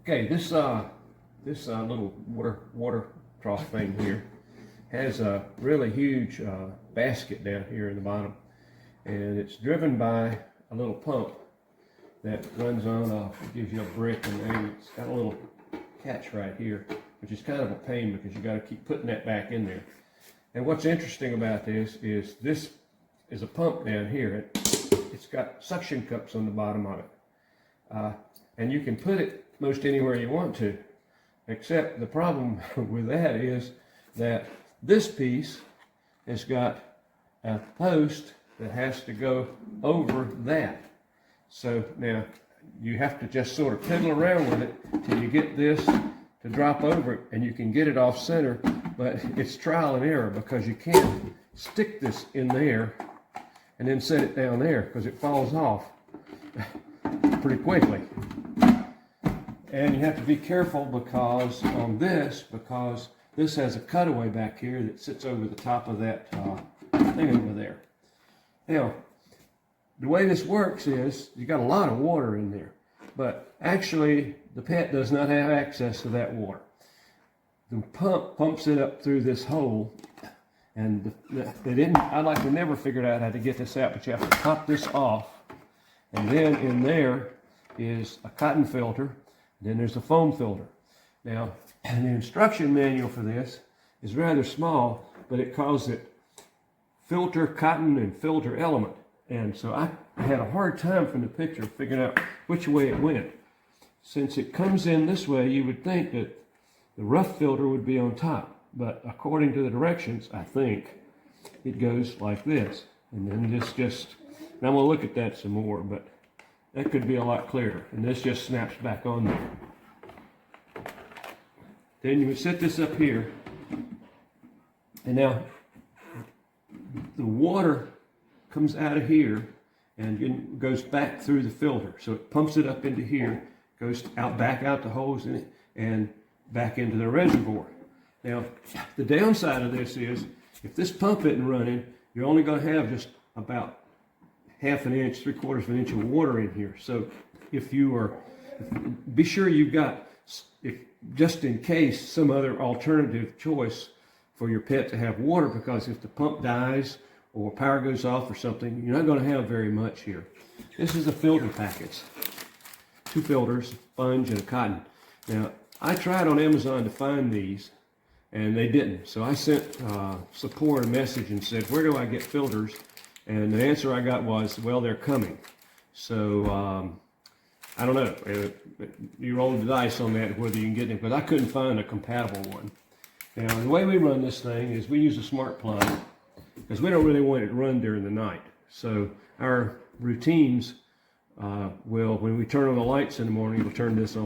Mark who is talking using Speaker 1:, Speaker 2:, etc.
Speaker 1: Okay, this little water trough thing here has a really huge basket down here in the bottom, and it's driven by a little pump that runs on gives you a brick, and then it's got a little catch right here, which is kind of a pain because you got to keep putting that back in there. And what's interesting about this is a pump down here. It's got suction cups on the bottom of it, and you can put it most anywhere you want to, except the problem with that is that this piece has got a post that has to go over that. So now you have to just sort of fiddle around with it till you get this to drop over it, and you can get it off center, but it's trial and error because you can't stick this in there and then set it down there because it falls off pretty quickly. And you have to be careful because this has a cutaway back here that sits over the top of that thing over there. Now, the way this works is you got a lot of water in there, but actually the pet does not have access to that water. The pump pumps it up through this hole, and I like to never figured out how to get this out, but you have to pop this off, and then in there is a cotton filter. Then there's a foam filter. Now, the instruction manual for this is rather small, but it calls it filter cotton and filter element. And so I had a hard time from the picture figuring out which way it went. Since it comes in this way, you would think that the rough filter would be on top. But according to the directions, I think it goes like this. And then this just, and I'm going to look at that some more, but that could be a lot clearer. And this just snaps back on there. Then you would set this up here. And now the water comes out of here and goes back through the filter. So it pumps it up into here, goes out back out the holes in it, and back into the reservoir. Now, the downside of this is if this pump isn't running, you're only going to have just about half an inch, 3/4 of an inch of water in here. So be sure you've got, just in case, some other alternative choice for your pet to have water, because if the pump dies or power goes off or something, you're not going to have very much here. This is a filter package. 2 filters, a sponge and a cotton. Now, I tried on Amazon to find these, and they didn't. So I sent support a message and said, where do I get filters? And the answer I got was, well, they're coming. So I don't know. You roll the dice on that, whether you can get them, but I couldn't find a compatible one. Now, the way we run this thing is we use a smart plug because we don't really want it to run during the night. So our routines will, when we turn on the lights in the morning, we'll turn this on.